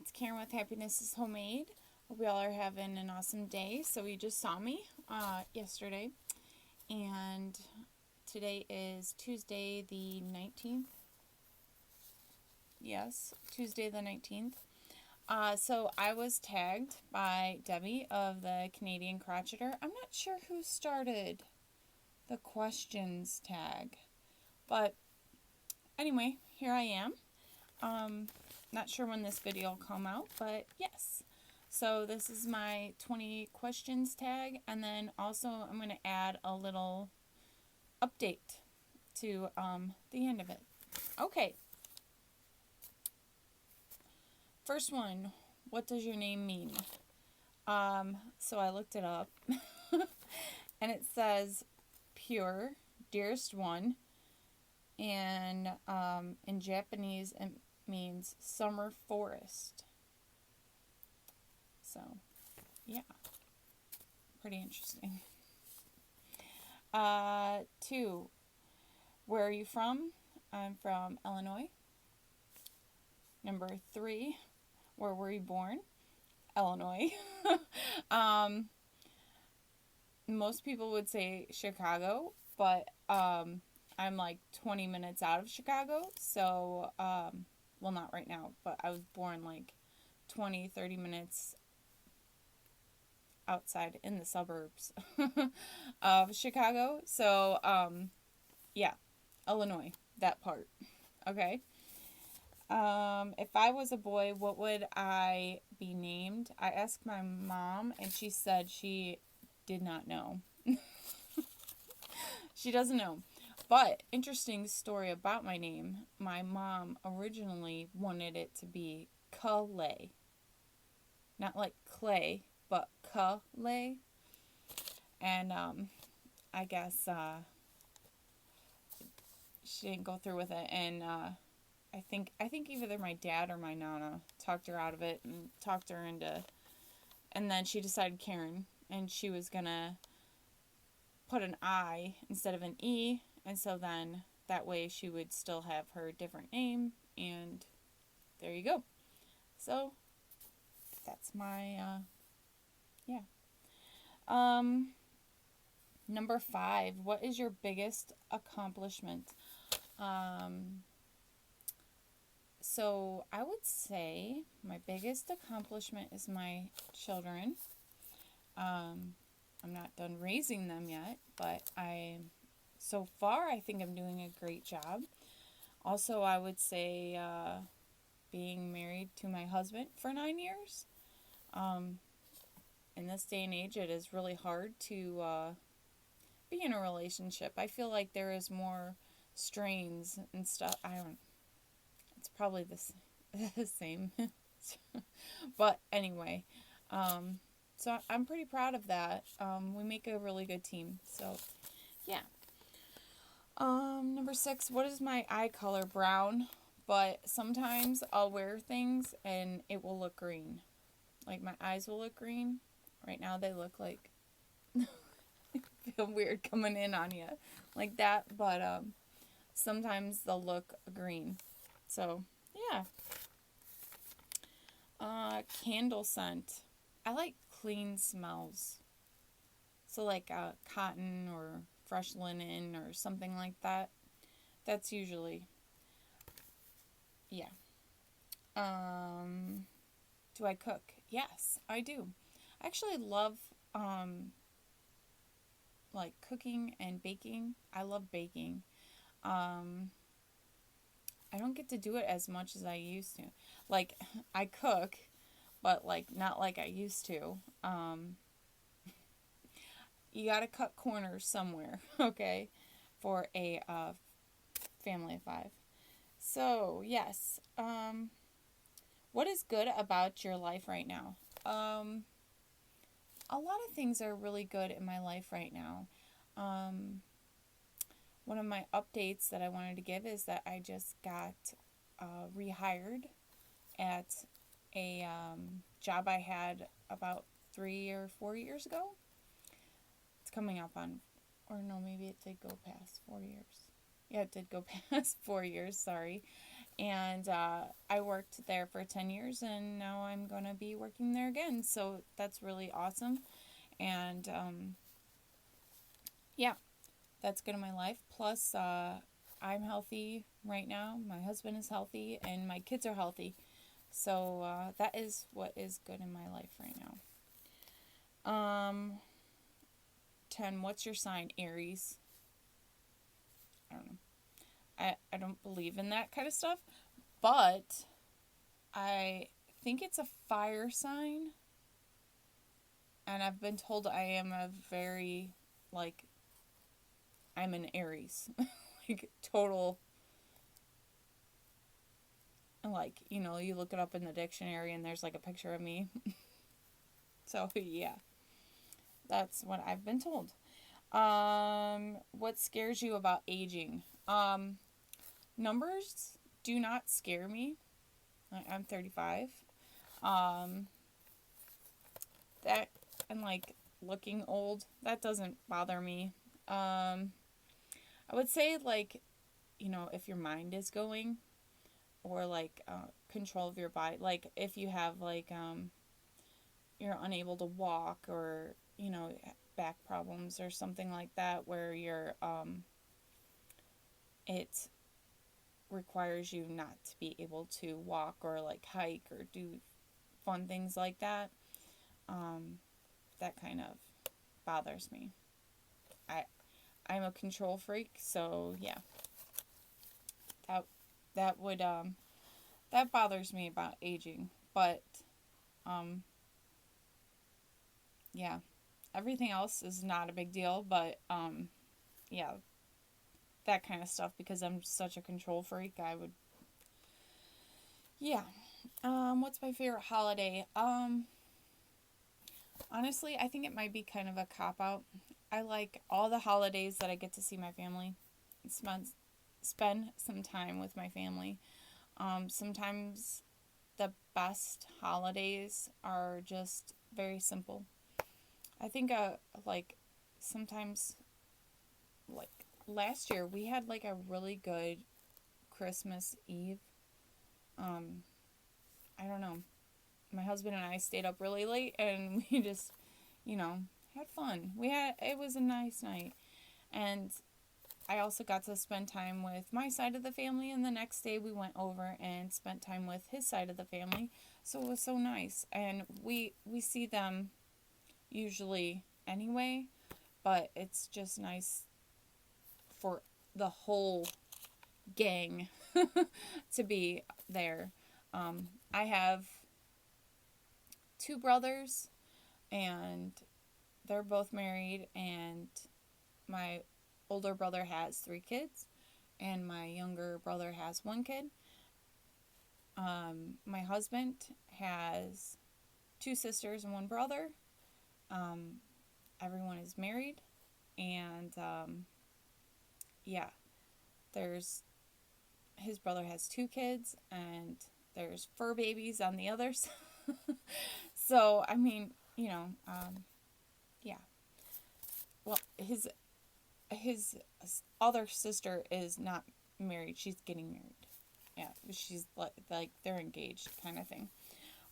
it's Karen with Happiness is Homemade. Hope we all are having an awesome day. So you just saw me yesterday, and today is Tuesday the 19th. Yes, Tuesday the 19th. So I was tagged by Debbie of the Canadian Crocheter. I'm not sure who started the questions tag, but anyway, here I am. Not sure when this video will come out, but yes. So this is my 20 questions tag, and then also I'm going to add a little update to the end of it. Okay. First one, what does your name mean? So I looked it up, and it says pure, dearest one, and in Japanese it means summer forest. So, yeah, pretty interesting. 2, where are you from? I'm from Illinois. Number 3, where were you born? Illinois. Most people would say Chicago, but I'm like 20 minutes out of Chicago, so, well, not right now, but I was born like 20, 30 minutes outside in the suburbs of Chicago. So, yeah, Illinois, that part. Okay. If I was a boy, what would I be named? I asked my mom, and she said she did not know. She doesn't know. But, interesting story about my name. My mom originally wanted it to be Calais. Not like clay, but Calais. And, I guess, she didn't go through with it. And, I think either my dad or my nana talked her out of it and talked her into, and then she decided Karen, and she was gonna put an I instead of an E, and so then that way she would still have her different name, and there you go. So that's my yeah. Number 5, what is your biggest accomplishment? So I would say my biggest accomplishment is my children. I'm not done raising them yet, but so far I think I'm doing a great job. Also, I would say being married to my husband for 9 years. In this day and age, it is really hard to be in a relationship. I feel like there is more strains and stuff. It's probably the same. But anyway, so I'm pretty proud of that. We make a really good team. So, yeah. Number 6, what is my eye color? Brown. But sometimes I'll wear things and it will look green. Like my eyes will look green. Right now they look like feel weird coming in on you like that, but sometimes they'll look green. So, yeah. Candle scent. I like clean smells. So like cotton or fresh linen or something like that. That's usually, yeah. Do I cook? Yes, I do. I actually love like cooking and baking. I love baking. I don't get to do it as much as I used to. Like, I cook, but like not like I used to. You gotta cut corners somewhere, okay, for a family of 5. So, yes. What is good about your life right now? A lot of things are really good in my life right now. One of my updates that I wanted to give is that I just got rehired at a job I had about 3 or 4 years ago. It's coming up on, or no, maybe it did go past 4 years. Yeah, it did go past 4 years, sorry. And I worked there for 10 years, and now I'm going to be working there again. So that's really awesome. And yeah, that's good in my life. Plus, I'm healthy right now. My husband is healthy, and my kids are healthy. So that is what is good in my life right now. 10, what's your sign? Aries. I don't know. I don't believe in that kind of stuff, but I think it's a fire sign. And I've been told I am a very, like, I'm an Aries. Like, total, like, you look it up in the dictionary and there's, like, a picture of me. So, yeah. That's what I've been told. What scares you about aging? Numbers do not scare me. I'm 35. That and like looking old, that doesn't bother me. I would say like, if your mind is going, or like control of your body, like if you have like you're unable to walk, or back problems or something like that, where you're it requires you not to be able to walk or like hike or do fun things like that. That kind of bothers me. I'm a control freak, so yeah. That would that bothers me about aging, but yeah. Everything else is not a big deal, but yeah, that kind of stuff, because I'm such a control freak, I would, yeah. What's my favorite holiday? Honestly, I think it might be kind of a cop-out. I like all the holidays that I get to see my family, spend some time with my family. Sometimes the best holidays are just very simple. I think like sometimes, like last year we had like a really good Christmas Eve. I don't know. My husband and I stayed up really late, and we just, had fun. It was a nice night. And I also got to spend time with my side of the family, and the next day we went over and spent time with his side of the family. So it was so nice. And we see them usually anyway, but it's just nice for the whole gang to be there. I have 2 brothers, and they're both married, and my older brother has 3 kids, and my younger brother has 1 kid. My husband has 2 sisters and 1 brother. Everyone is married, and yeah, his brother has 2 kids, and there's fur babies on the others. So I mean, yeah. Well, his other sister is not married. She's getting married. Yeah, she's like they're engaged kind of thing.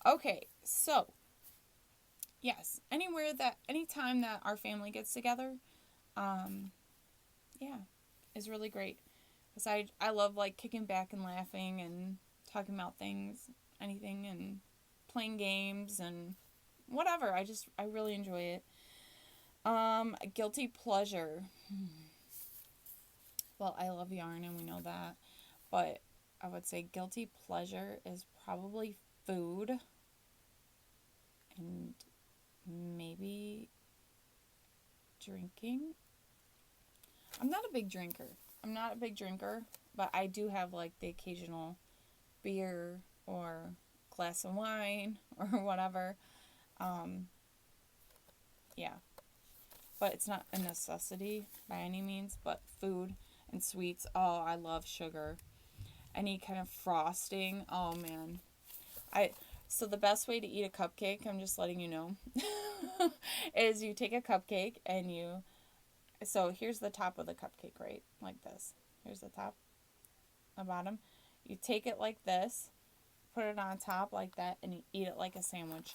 Okay, so yes, anytime that our family gets together, yeah, is really great. Because I love like kicking back and laughing and talking about things, anything, and playing games and whatever. I really enjoy it. Guilty pleasure. Well, I love yarn, and we know that, but I would say guilty pleasure is probably food, and maybe drinking. I'm not a big drinker, but I do have like the occasional beer or glass of wine or whatever. Yeah. But it's not a necessity by any means, but food and sweets. Oh, I love sugar. Any kind of frosting. Oh, man. So the best way to eat a cupcake, I'm just letting you know, is you take a cupcake and so here's the top of the cupcake, right? Like this. Here's the top, the bottom. You take it like this, put it on top like that, and you eat it like a sandwich.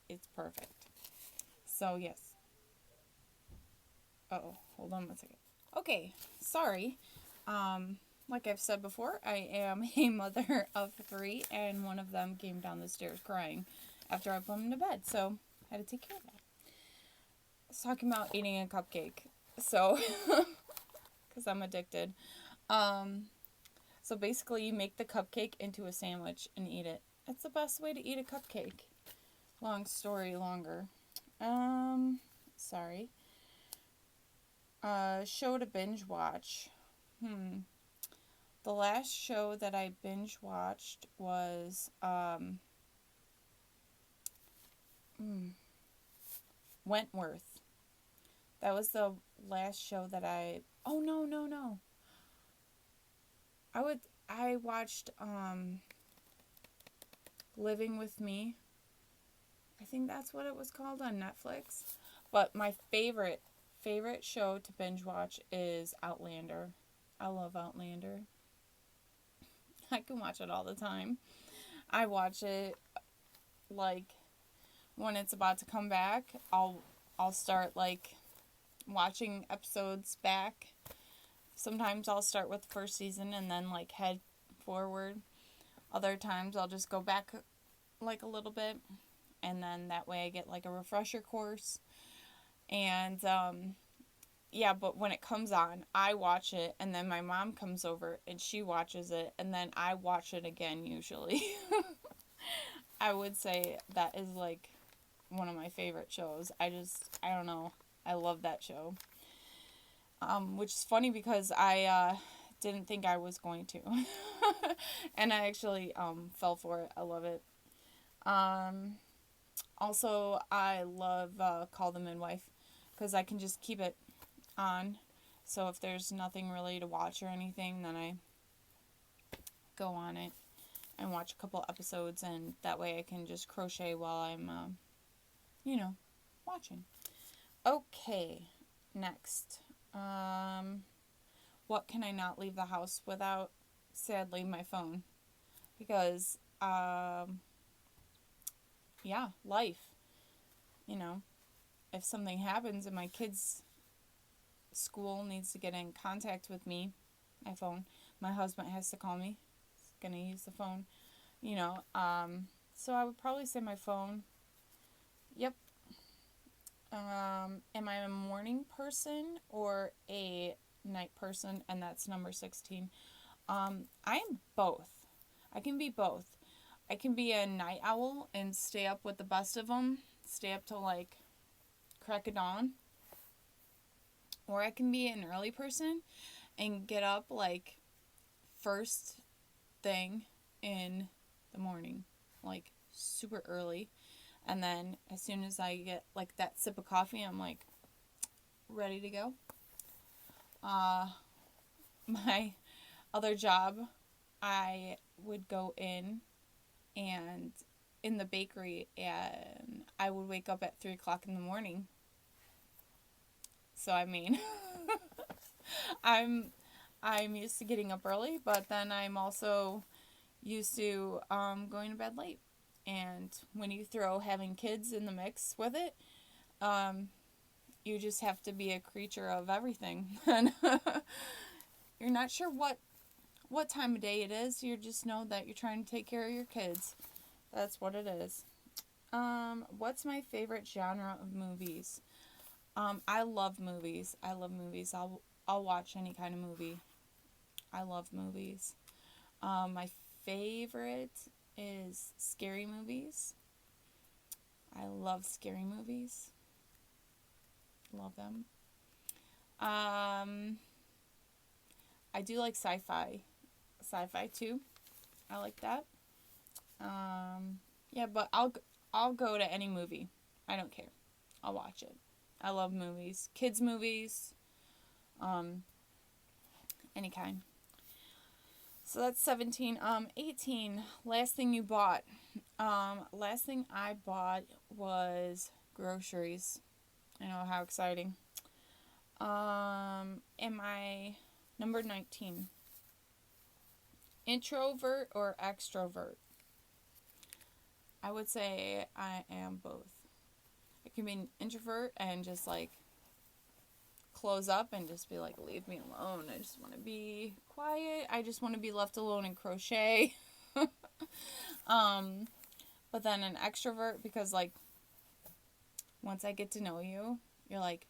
It's perfect. So, yes. Uh-oh, hold on one second. Okay, sorry. Like I've said before, I am a mother of 3, and one of them came down the stairs crying after I put him to bed, so I had to take care of that. I was talking about eating a cupcake, so, because I'm addicted. So basically, you make the cupcake into a sandwich and eat it. It's the best way to eat a cupcake. Long story longer. Sorry. Show to binge watch. The last show that I binge watched was, Wentworth. That was the last show that oh, no. I watched, Living with Me. I think that's what it was called on Netflix. But my favorite show to binge watch is Outlander. I love Outlander. I can watch it all the time. I watch it, like, when it's about to come back. I'll start, like, watching episodes back. Sometimes I'll start with the first season and then, like, head forward. Other times I'll just go back, like, a little bit. And then that way I get, like, a refresher course. And, yeah, but when it comes on, I watch it, and then my mom comes over, and she watches it, and then I watch it again, usually. I would say that is, like, one of my favorite shows. I don't know. I love that show. Which is funny because I didn't think I was going to. And I actually fell for it. I love it. Also, I love Call the Midwife, because I can just keep it on. So if there's nothing really to watch or anything, then I go on it and watch a couple episodes, and that way I can just crochet while I'm, watching. Okay, next. What can I not leave the house without? Sadly, my phone. Because, life. If something happens and my kids' school needs to get in contact with me, my phone, my husband has to call me. He's going to use the phone, so I would probably say my phone. Yep. Am I a morning person or a night person? And that's number 16. I am both. I can be both. I can be a night owl and stay up with the best of them. Stay up till, like, crack of dawn. Or I can be an early person and get up, like, first thing in the morning. Like, super early. And then as soon as I get, like, that sip of coffee, I'm, like, ready to go. My other job, I would go in the bakery, and I would wake up at 3 o'clock in the morning. So, I mean, I'm used to getting up early, but then I'm also used to going to bed late. And when you throw having kids in the mix with it, you just have to be a creature of everything. And you're not sure what time of day it is. You just know that you're trying to take care of your kids. That's what it is. What's my favorite genre of movies? I love movies. I'll watch any kind of movie. I love movies. My favorite is scary movies. I love scary movies. Love them. I do like sci-fi. Sci-fi too. I like that. Yeah, but I'll go to any movie. I don't care. I'll watch it. I love movies. Kids movies. Any kind. So that's 17. 18. Last thing you bought. Last thing I bought was groceries. I know, how exciting. Am I number 19? Introvert or extrovert? I would say I am both. I can be an introvert and just like close up and just be like, leave me alone. I just want to be quiet. I just want to be left alone and crochet. But then an extrovert, because like once I get to know you, you're like,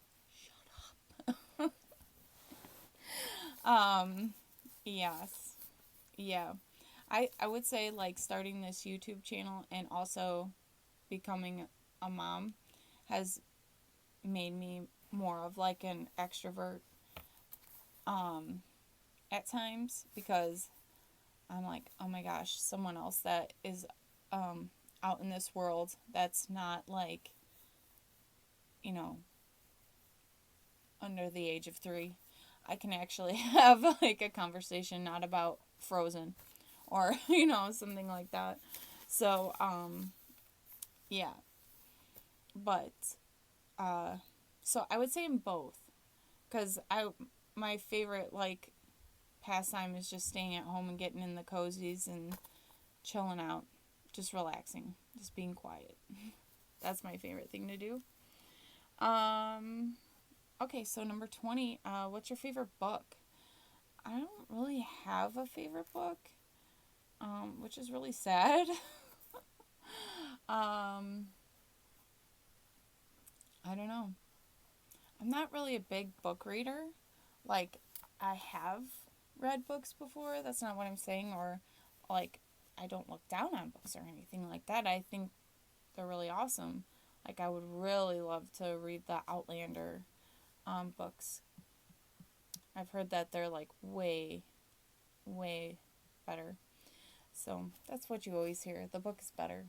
shut up. Yes. Yeah. I would say like starting this YouTube channel and also becoming a mom has made me more of like an extrovert at times, because I'm like, oh my gosh, someone else that is out in this world that's not like, you know, under the age of 3. I can actually have like a conversation not about Frozen or, you know, something like that. So, yeah. But, so I would say in both, because my favorite, like, pastime is just staying at home and getting in the cozies and chilling out, just relaxing, just being quiet. That's my favorite thing to do. Okay, so number 20, what's your favorite book? I don't really have a favorite book, which is really sad. I don't know. I'm not really a big book reader. Like, I have read books before. That's not what I'm saying. Or, like, I don't look down on books or anything like that. I think they're really awesome. Like, I would really love to read the Outlander books. I've heard that they're, like, way, way better. So, that's what you always hear. The book is better.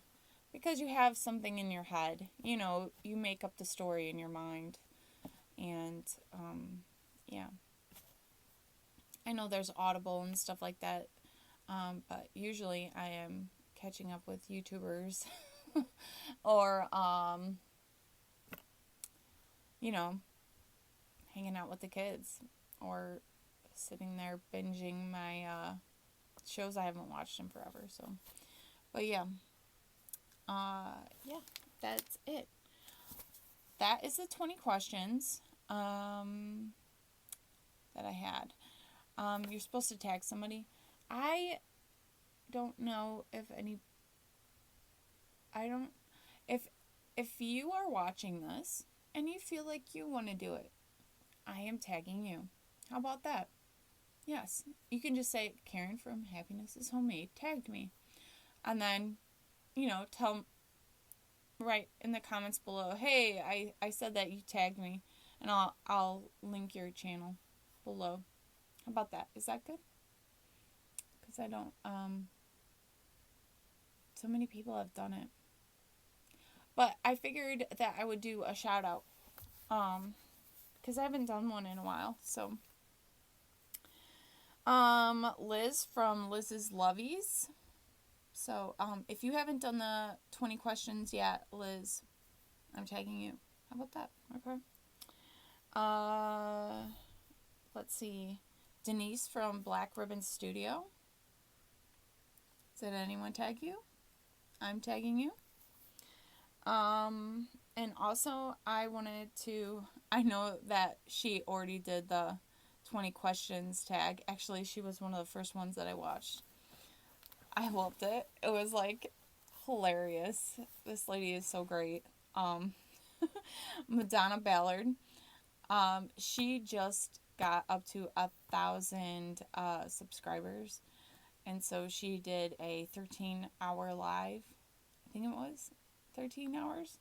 Because you have something in your head. You know, you make up the story in your mind. And, yeah. I know there's Audible and stuff like that. But usually I am catching up with YouTubers. Or, you know, hanging out with the kids. Or sitting there binging my shows I haven't watched in forever. So, but yeah. Yeah, that's it. That is the 20 questions that I had. You're supposed to tag somebody. I don't know if any... If you are watching this and you feel like you want to do it, I am tagging you. How about that? Yes. You can just say, Karen from Happiness is Homemade tagged me. And then, you know, write in the comments below, hey, I said that you tagged me, and I'll link your channel below. How about that? Is that good? Because I don't, so many people have done it. But I figured that I would do a shout out, because I haven't done one in a while. So, Liz from Liz's Lovies. So, if you haven't done the 20 questions yet, Liz, I'm tagging you. How about that? Okay. Let's see. Denise from Black Ribbon Studio. Did anyone tag you? I'm tagging you. And also I know that she already did the 20 questions tag. Actually, she was one of the first ones that I watched. I loved it. It was like hilarious. This lady is so great. Madonna Ballard. She just got up to 1,000 subscribers, and so she did a 13-hour live. I think it was 13 hours.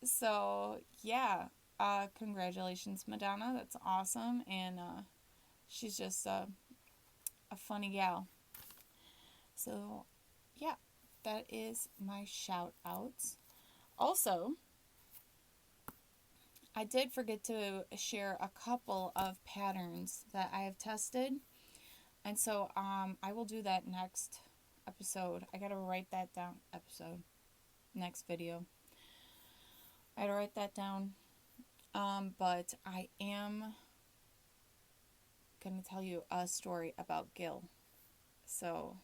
So yeah, congratulations, Madonna. That's awesome, and she's just a funny gal. So yeah, that is my shout outs. Also, I did forget to share a couple of patterns that I have tested. And so I will do that next episode. I gotta write that down. Next video. I gotta write that down. But I am gonna tell you a story about Gil. So,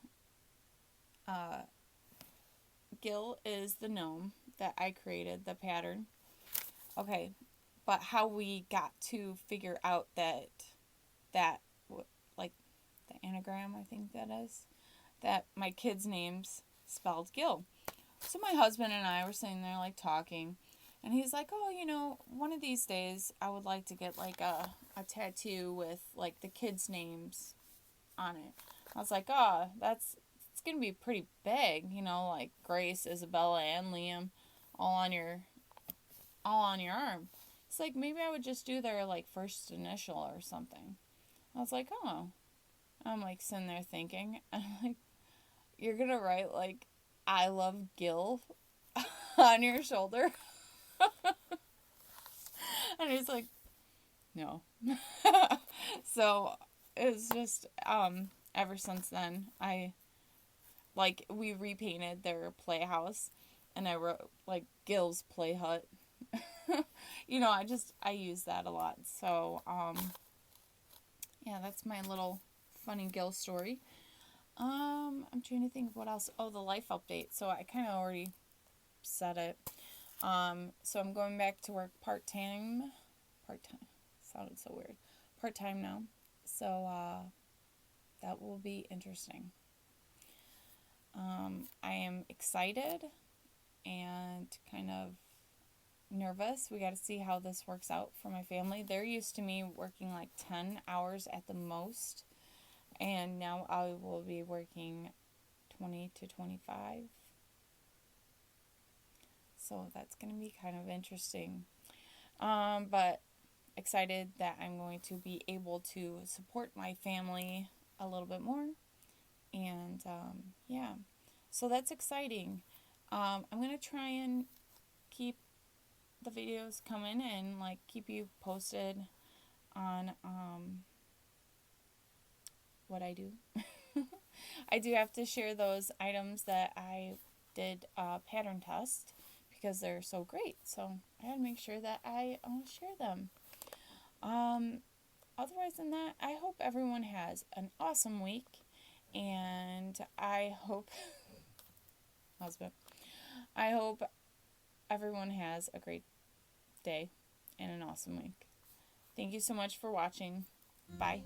Gil is the gnome that I created, the pattern. Okay, but how we got to figure out that like the anagram, I think that is, that my kids' names spelled Gil. So my husband and I were sitting there like talking, and he's like, "Oh, one of these days I would like to get like a tattoo with like the kids' names on it." I was like, "Oh, it's gonna be pretty big, like Grace, Isabella, and Liam, all on your arm." It's like maybe I would just do their like first initial or something. I was like, "Oh." I'm like sitting there thinking, and I'm like, "You're gonna write like I love Gil on your shoulder?" And he's like, "No." So it was just ever since then we repainted their playhouse, and I wrote like Gil's Play Hut. I use that a lot. So yeah, that's my little funny Gil story. I'm trying to think of what else. Oh, the life update. So I kind of already said it. So I'm going back to work part-time. Part-time. Sounded so weird. Part-time now. So that will be interesting. I am excited and kind of nervous. We got to see how this works out for my family. They're used to me working like 10 hours at the most, and now I will be working 20 to 25. So that's going to be kind of interesting. But excited that I'm going to be able to support my family a little bit more. And yeah, so that's exciting. I'm going to try and keep the videos coming and like keep you posted on what I do. I do have to share those items that I did a pattern test because they're so great. So I had to make sure that I share them. Otherwise than that, I hope everyone has an awesome week, and I hope I hope everyone has a great day and an awesome week. Thank you so much for watching. Bye.